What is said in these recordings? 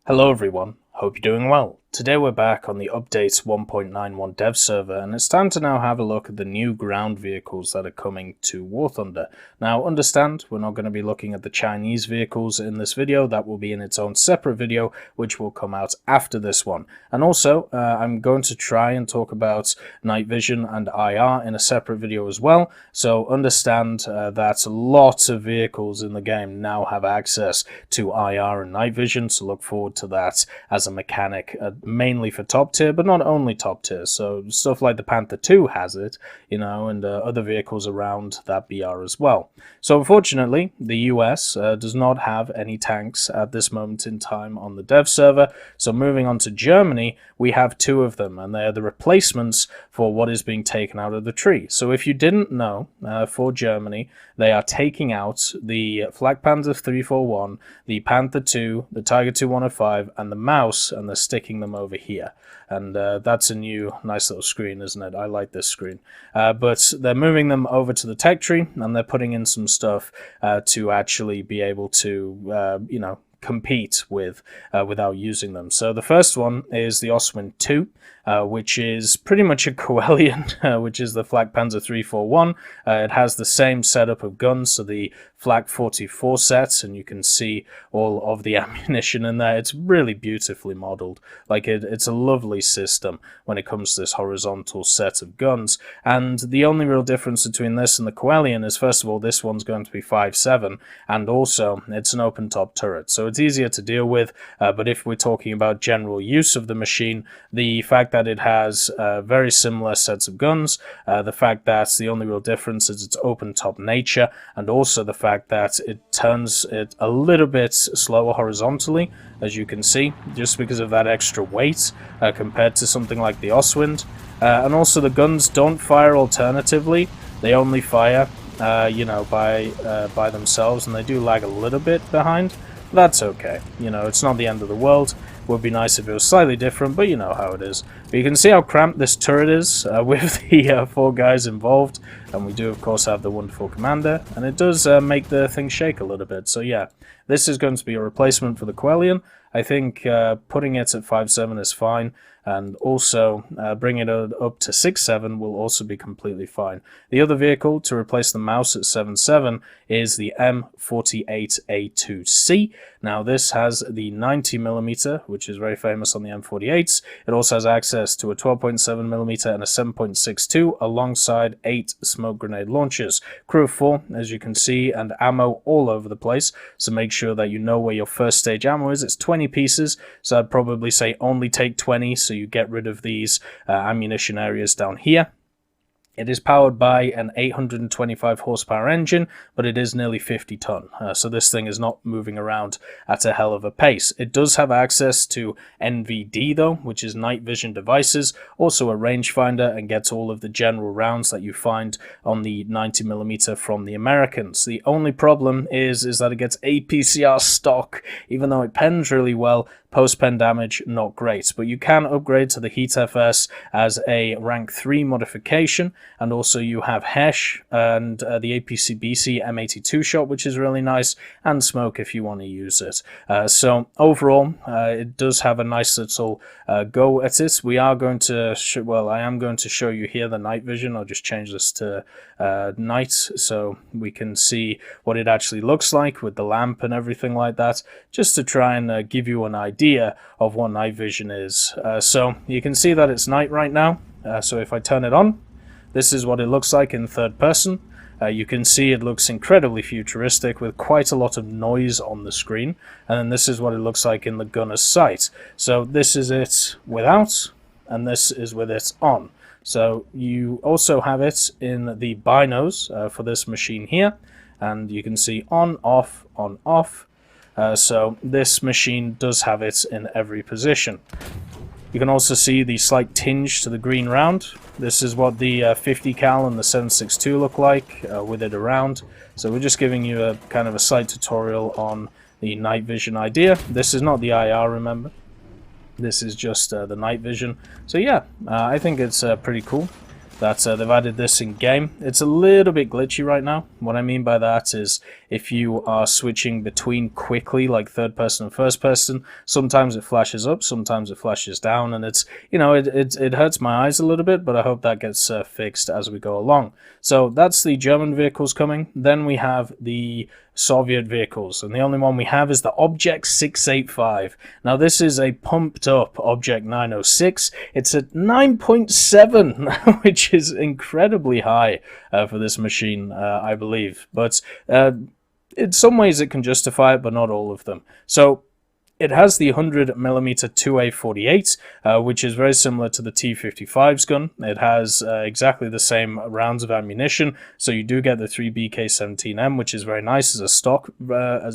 Hello everyone, hope you're doing well. Today we're back on the update 1.91 dev server, and it's time to now have a look at the new ground vehicles that are coming to War Thunder. Now understand, we're not going to be looking at the Chinese vehicles in this video. That will be in its own separate video, which will come out after this one. And also, I'm going to try and talk about night vision and IR in a separate video as well. So understand that lots of vehicles in the game now have access to IR and night vision, so look forward to that as a mechanic, mainly for top tier, but not only top tier. So stuff like the Panther 2 has it, and other vehicles around that BR as well. So unfortunately, the US does not have any tanks at this moment in time on the dev server. So moving on to Germany, we have two of them, and they are the replacements for what is being taken out of the tree. So if you didn't know, for Germany, they are taking out the Flak Panzer 341, the Panther 2, the Tiger 2105, and the Mouse, and they're sticking them over here. And that's a new nice little screen, isn't it? I like this screen. But they're moving them over to the tech tree, and they're putting in some stuff to actually be able to, compete with without using them. So the first one is the Oswind 2, which is pretty much a Coelian, which is the Flak Panzer 341. It has the same setup of guns, so the Flak 44 sets, and you can see all of the ammunition in there. It's really beautifully modeled. Like it's a lovely system when it comes to this horizontal set of guns. And the only real difference between this and the Coelian is, first of all, this one's going to be 5.7, and also it's an open top turret, so it's easier to deal with. But if we're talking about general use of the machine, the fact that it has very similar sets of guns, the fact that the only real difference is its open top nature, and also the fact that it turns it a little bit slower horizontally, as you can see, just because of that extra weight compared to something like the Oswind. And also the guns don't fire alternatively, they only fire by themselves, and they do lag a little bit behind. That's okay, it's not the end of the world. Would be nice if it was slightly different, but you know how it is. But you can see how cramped this turret is with the 4 guys involved, and we do of course have the wonderful commander, and it does make the thing shake a little bit. So yeah, this is going to be a replacement for the Coelian. I think putting it at 5.7 is fine, and also bringing it up to 6.7 will also be completely fine. The other vehicle to replace the Mouse at 7.7 is the M48A2C. Now this has the 90mm, which is very famous on the M48s. It also has access to a 12.7mm and a 7.62 alongside 8 smoke grenade launchers. Crew of 4, as you can see, and ammo all over the place, so make sure that you know where your first stage ammo is. It's 20 pieces, so I'd probably say only take 20, so you get rid of these ammunition areas down here. It is powered by an 825 horsepower engine, but it is nearly 50 ton, so this thing is not moving around at a hell of a pace. It does have access to NVIDIA though, which is night vision devices, also a rangefinder, and gets all of the general rounds that you find on the 90mm from the Americans. The only problem is that it gets APCR stock, even though it pens really well. Post-pen damage, not great, but you can upgrade to the Heat FS as a rank 3 modification, and also you have Hesh and the APC-BC M82 shot, which is really nice, and Smoke if you want to use it. So overall, it does have a nice little go at it. We are going to, I am going to show you here the night vision. I'll just change this to night so we can see what it actually looks like with the lamp and everything like that, just to try and give you an idea of what night vision is. So you can see that it's night right now. So if I turn it on, this is what it looks like in third person. You can see it looks incredibly futuristic with quite a lot of noise on the screen, and then this is what it looks like in the gunner's sight. So this is it without, and this is with it on. So you also have it in the binos for this machine here, and you can see on, off, on, off. So this machine does have it in every position. You can also see the slight tinge to the green round. This is what the 50 cal and the 7.62 look like with it around. So we're just giving you a kind of a slight tutorial on the night vision idea. This is not the IR, remember. This is just the night vision. So yeah, I think it's pretty cool that they've added this in game. It's a little bit glitchy right now. What I mean by that is if you are switching between quickly, like third person and first person. Sometimes it flashes up, sometimes it flashes down, and it's, it hurts my eyes a little bit, but I hope that gets fixed as we go along. So that's the German vehicles coming. Then we have the Soviet vehicles, and the only one we have is the Object 685. Now this is a pumped up Object 906. It's at 9.7, which is incredibly high for this machine, I believe. But in some ways it can justify it, but not all of them. So it has the 100mm 2A48, which is very similar to the T-55's gun. It has exactly the same rounds of ammunition, so you do get the 3BK17M, which is very nice as a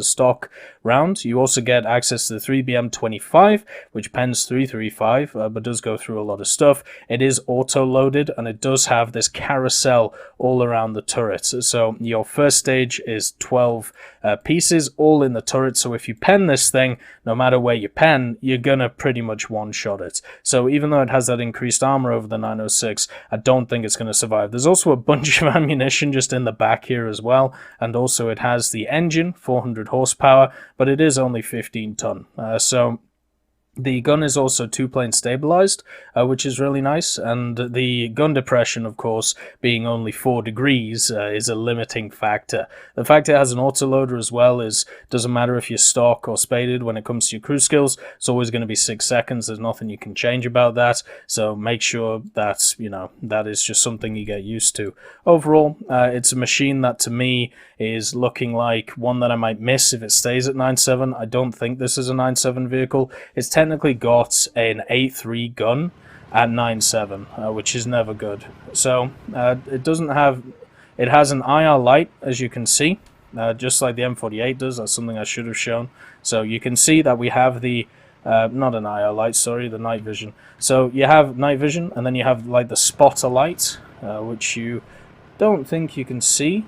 stock round. You also get access to the 3BM25, which pens 335, but does go through a lot of stuff. It is auto-loaded, and it does have this carousel all around the turret. So your first stage is 12 pieces, all in the turret, so if you pen this thing, no matter where you pen, you're gonna pretty much one-shot it. So even though it has that increased armor over the 906, I don't think it's gonna survive. There's also a bunch of ammunition just in the back here as well, and also it has the engine, 400 horsepower, but it is only 15 ton. So the gun is also two-plane stabilized, which is really nice, and the gun depression, of course, being only 4 degrees, is a limiting factor. The fact it has an autoloader as well doesn't matter if you're stock or spaded when it comes to your cruise skills. It's always going to be 6 seconds. There's nothing you can change about that, so make sure that, that is just something you get used to. Overall, it's a machine that, to me, is looking like one that I might miss if it stays at 9.7. I don't think this is a 9.7 vehicle. It's technically got an A3 gun at 9.7, which is never good. So it has an IR light, as you can see, just like the M48 does. That's something I should have shown. So you can see that we have the not an IR light, sorry, the night vision. So you have night vision, and then you have like the spotter light, which you don't think you can see.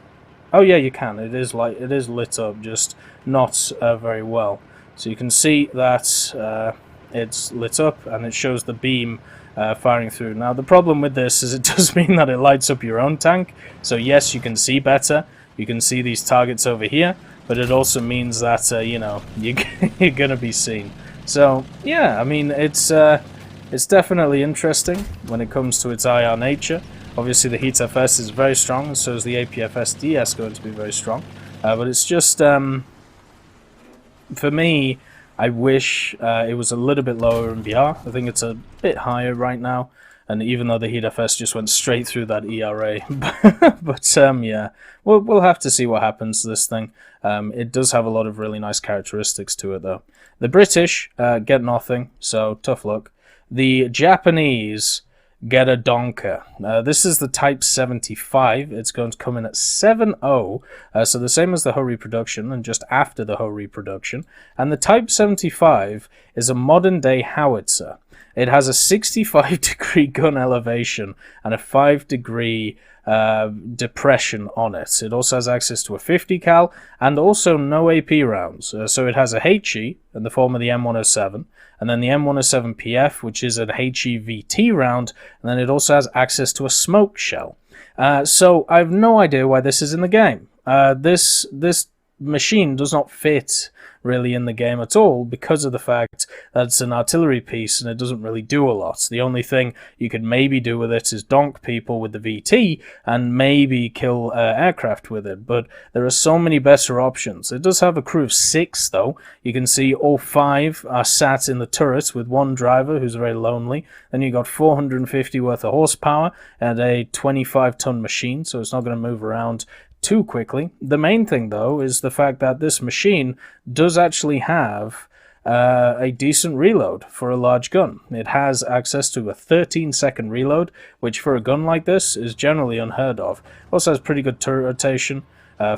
Oh yeah, you can. It is lit up, just not very well. So you can see that it's lit up, and it shows the beam firing through. Now the problem with this is it does mean that it lights up your own tank. So yes, you can see better. You can see these targets over here, but it also means that you're gonna be seen. So yeah, I mean it's definitely interesting when it comes to its IR nature. Obviously the Heat FS is very strong, and so is the APFS DS going to be very strong. But it's just, for me, I wish it was a little bit lower in VR. I think it's a bit higher right now, and even though the Heat FS just went straight through that ERA. But yeah, we'll have to see what happens to this thing. It does have a lot of really nice characteristics to it, though. The British get nothing, so tough luck. The Japanese get a donker. This is the Type 75. It's going to come in at 7.0, so the same as the Ho reproduction and just after the Ho reproduction. And the Type 75 is a modern-day howitzer. It has a 65-degree gun elevation and a 5-degree depression on it. It also has access to a 50 cal and also no AP rounds. So it has a HE in the form of the M107, and then the M107PF, which is an HEVT round, and then it also has access to a smoke shell. So I have no idea why this is in the game. This machine does not fit really in the game at all because of the fact that it's an artillery piece and it doesn't really do a lot. The only thing you could maybe do with it is donk people with the VT and maybe kill aircraft with it, but there are so many better options. It does have a crew of 6 though. You can see all 5 are sat in the turret with one driver who's very lonely. Then you got 450 worth of horsepower and a 25-ton machine, so it's not going to move around too quickly. The main thing though is the fact that this machine does actually have a decent reload for a large gun. It has access to a 13-second reload, which for a gun like this is generally unheard of. Also has pretty good turret rotation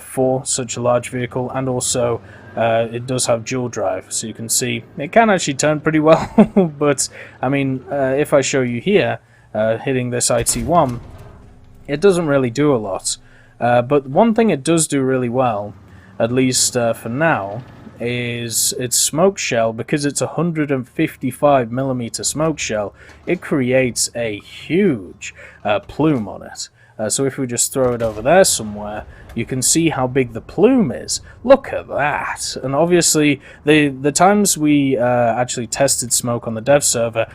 for such a large vehicle, and also it does have dual drive, so you can see it can actually turn pretty well. But I mean, if I show you here hitting this IT1, it doesn't really do a lot. But one thing it does do really well, at least for now, is its smoke shell. Because it's a 155mm smoke shell, it creates a huge plume on it. So if we just throw it over there somewhere, you can see how big the plume is. Look at that. And obviously, the times we actually tested smoke on the dev server,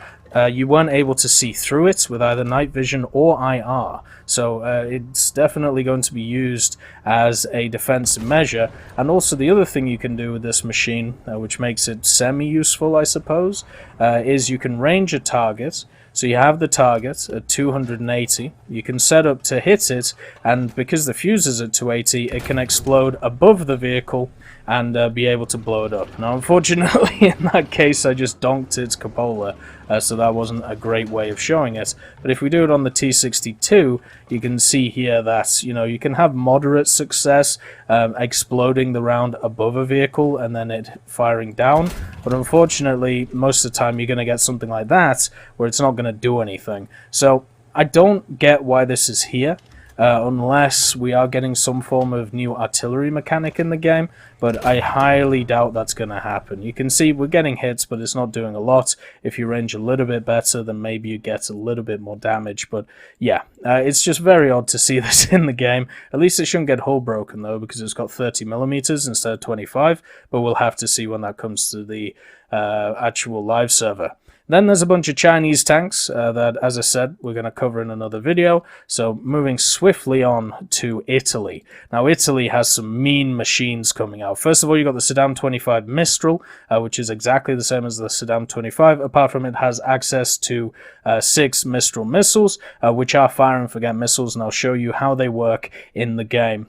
you weren't able to see through it with either night vision or IR. So it's definitely going to be used as a defensive measure. And also the other thing you can do with this machine, which makes it semi-useful, I suppose, is you can range a target. So you have the target at 280, you can set up to hit it, and because the fuse is at 280, it can explode above the vehicle and be able to blow it up. Now unfortunately in that case I just donked its cupola, so that wasn't a great way of showing it. But if we do it on the T62, you can see here that, you know, you can have moderate success exploding the round above a vehicle and then it firing down, but unfortunately most of the time you're going to get something like that where it's not going to do anything. So I don't get why this is here. Unless we are getting some form of new artillery mechanic in the game, but I highly doubt that's going to happen. You can see we're getting hits, but it's not doing a lot. If you range a little bit better, then maybe you get a little bit more damage, but yeah, it's just very odd to see this in the game. At least it shouldn't get hull broken though, because it's got 30mm instead of 25, but we'll have to see when that comes to the actual live server. Then there's a bunch of Chinese tanks that, as I said, we're going to cover in another video. So moving swiftly on to Italy. Now Italy has some mean machines coming out. First of all, you've got the Saddam 25 Mistral, which is exactly the same as the Saddam 25, apart from it has access to 6 Mistral missiles, which are fire and forget missiles, and I'll show you how they work in the game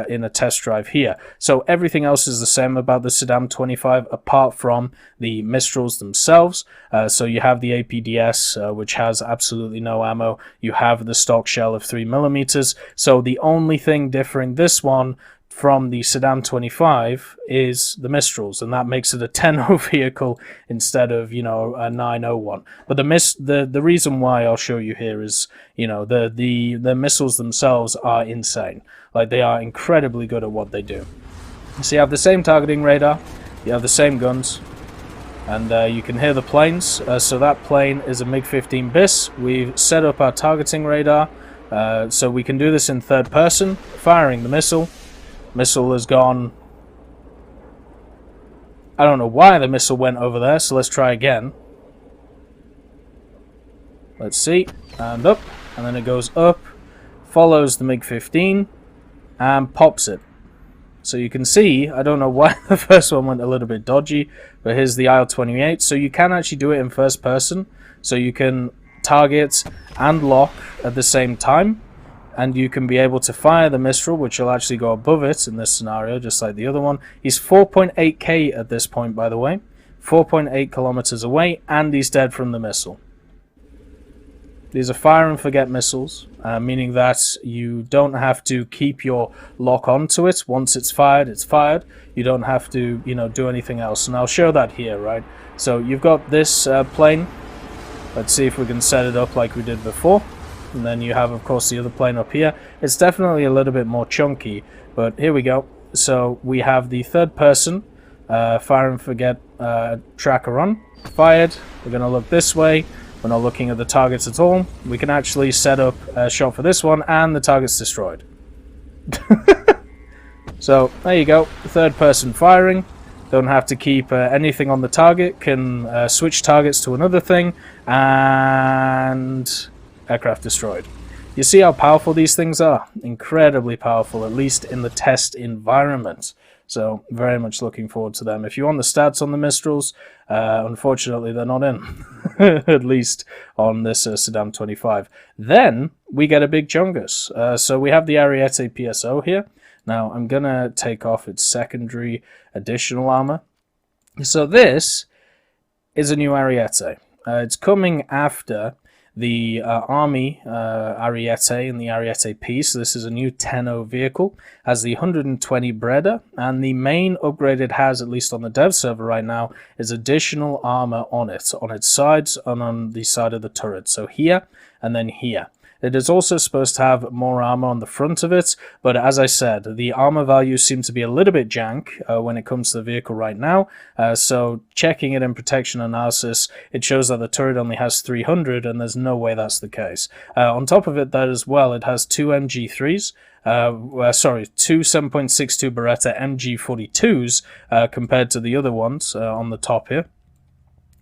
in a test drive here. So everything else is the same about the Saddam 25, apart from the Mistrals themselves. So you have the APDS, which has absolutely no ammo. You have the stock shell of 3mm. So the only thing differing this one from the Saddam 25 is the Mistrals, and that makes it a 10-0 vehicle instead of, you know, a 901. But the reason why I'll show you here is, you know, the missiles themselves are insane. Like, they are incredibly good at what they do. So you have the same targeting radar, you have the same guns, and you can hear the planes. So that plane is a MiG-15 BIS. We've set up our targeting radar, so we can do this in third person, firing the missile. Missile has gone... I don't know why the missile went over there, so let's try again. Let's see, and up, and then it goes up, follows the MiG-15, and pops it. So you can see, I don't know why the first one went a little bit dodgy, but here's the IL-28. So you can actually do it in first person. So you can target and lock at the same time. And you can be able to fire the Mistral, which will actually go above it in this scenario, just like the other one. He's 4.8k at this point, by the way. 4.8 kilometers away, and he's dead from the missile. These are fire and forget missiles, meaning that you don't have to keep your lock onto it. Once it's fired, it's fired. You don't have to, you know, do anything else. And I'll show that here, right? So you've got this plane. Let's see if we can set it up like we did before. And then you have, of course, the other plane up here. It's definitely a little bit more chunky, but here we go. So we have the third person fire and forget tracker on. Fired. We're going to look this way. We're not looking at the targets at all. We can actually set up a shot for this one, and the target's destroyed. So there you go, third person firing. Don't have to keep anything on the target. Can switch targets to another thing, and aircraft destroyed. You see how powerful these things are? Incredibly powerful, at least in the test environment. So very much looking forward to them. If you want the stats on the Mistrals, unfortunately they're not in, at least on this Saddam 25. Then we get a big chungus. So we have the Ariete PSO here. Now I'm going to take off its secondary additional armor. So this is a new Ariete. It's coming after the Army Ariete and the Ariete P. So this is a new 10-0 vehicle, has the 120 Breda, and the main upgrade it has, at least on the dev server right now, is additional armor on its sides and on the side of the turret. So here and then here. It is also supposed to have more armor on the front of it, but as I said, the armor values seem to be a little bit jank when it comes to the vehicle right now. So checking it in protection analysis, it shows that the turret only has 300, and there's no way that's the case. On top of it, that as well, it has two MG3s. Two 7.62 Beretta MG42s compared to the other ones on the top here.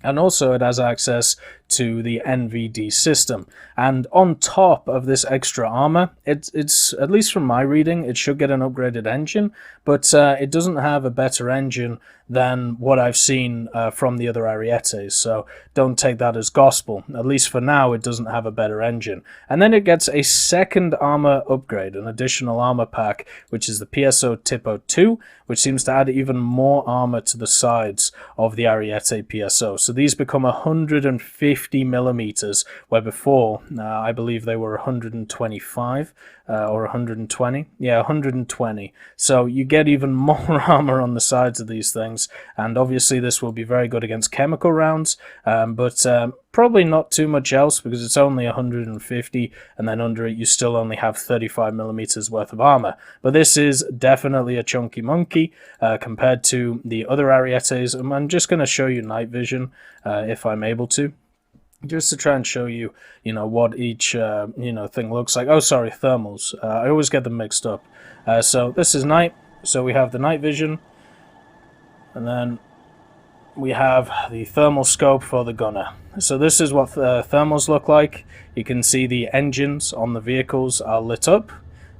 And also it has access to the NVIDIA system. And on top of this extra armor, it's at least from my reading, it should get an upgraded engine, but it doesn't have a better engine than what I've seen from the other Arietes, so don't take that as gospel. At least for now, it doesn't have a better engine. And then it gets a second armor upgrade, an additional armor pack, which is the PSO Tipo 2, which seems to add even more armor to the sides of the Ariete PSO. So these become 150 millimeters, where before, I believe they were 125 or 120. Yeah, 120. So you get even more armor on the sides of these things, and obviously this will be very good against chemical rounds, but probably not too much else because it's only 150, and then under it you still only have 35 millimeters worth of armor. But this is definitely a chunky monkey compared to the other Arietes. I'm just going to show you night vision if I'm able to, just to try and show you, what each, thing looks like. Oh, sorry, thermals. I always get them mixed up. So this is night. So we have the night vision, and then we have the thermal scope for the gunner. So this is what thermals look like. You can see the engines on the vehicles are lit up,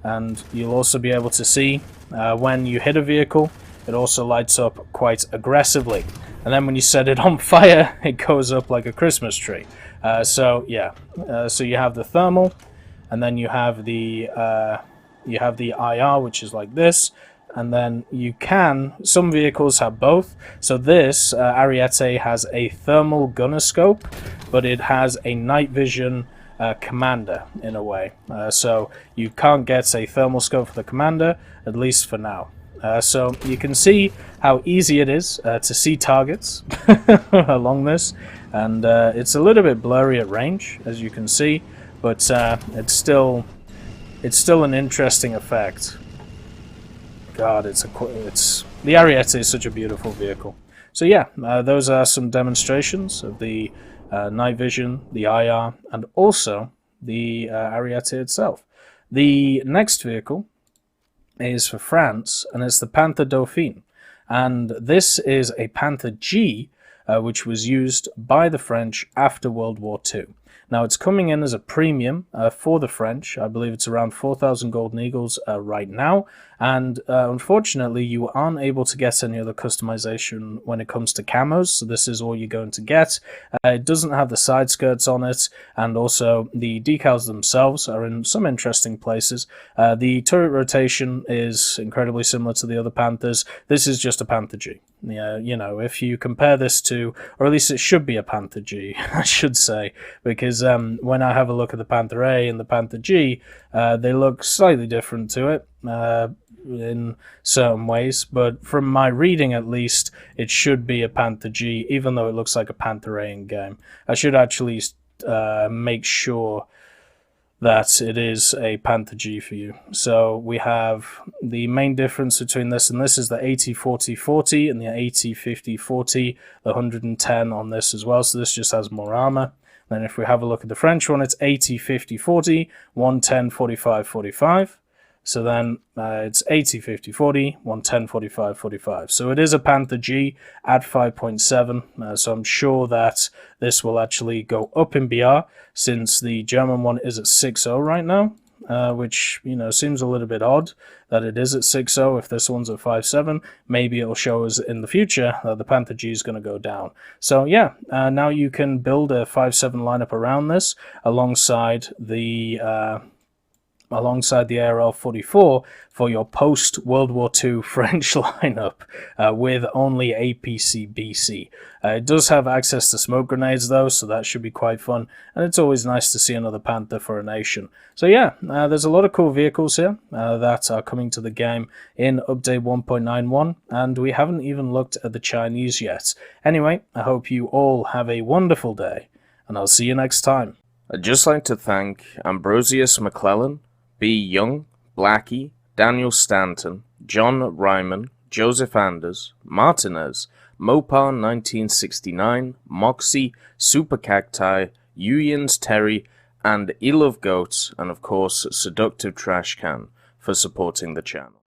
and you'll also be able to see when you hit a vehicle, it also lights up quite aggressively. And then when you set it on fire, it goes up like a Christmas tree. So you have the thermal, and then you have the IR, which is like this. And then some vehicles have both. So this Ariete has a thermal gunner scope, but it has a night vision commander in a way. So you can't get a thermal scope for the commander, at least for now. So you can see how easy it is to see targets along this, and it's a little bit blurry at range, as you can see, but it's still an interesting effect. God, the Ariete is such a beautiful vehicle. So yeah, those are some demonstrations of the night vision, the IR, and also the Ariete itself. The next vehicle is for France, and it's the Panther Dauphine. And this is a Panther G, which was used by the French after World War II. Now, it's coming in as a premium for the French. I believe it's around 4,000 golden eagles right now. And unfortunately, you aren't able to get any other customization when it comes to camos. So this is all you're going to get. It doesn't have the side skirts on it. And also, the decals themselves are in some interesting places. The turret rotation is incredibly similar to the other Panthers. This is just a Panther G. Yeah, if you compare this to, or at least it should be a Panther G, I should say, because when I have a look at the Panther A and the Panther G, they look slightly different to it in certain ways, but from my reading at least, it should be a Panther G, even though it looks like a Panther A in game. I should actually make sure that it is a Panther G for you. So we have the main difference between this and this is the 80-40-40 and the 80-50-40, the 110 on this as well, so this just has more armor. Then if we have a look at the French one, it's 80-50-40, 110-45-45. So then it's 80-50-40, 110-45-45. So it is a Panther G at 5.7. So I'm sure that this will actually go up in BR, since the German one is at 6.0 right now, which seems a little bit odd that it is at 6.0 if this one's at 5.7. Maybe it'll show us in the future that the Panther G is going to go down. So yeah, now you can build a 5.7 lineup around this alongside the ARL-44 for your post-World War II French lineup with only APC-BC. It does have access to smoke grenades though, so that should be quite fun, and it's always nice to see another Panther for a nation. So yeah, there's a lot of cool vehicles here that are coming to the game in Update 1.91, and we haven't even looked at the Chinese yet. Anyway, I hope you all have a wonderful day, and I'll see you next time. I'd just like to thank Ambrosius McClellan, B. Young, Blackie, Daniel Stanton, John Ryman, Joseph Anders, Martinez, Mopar 1969, Moxie, Super Cacti, Uyans Terry, and Elove Goats, and of course Seductive Trash Can for supporting the channel.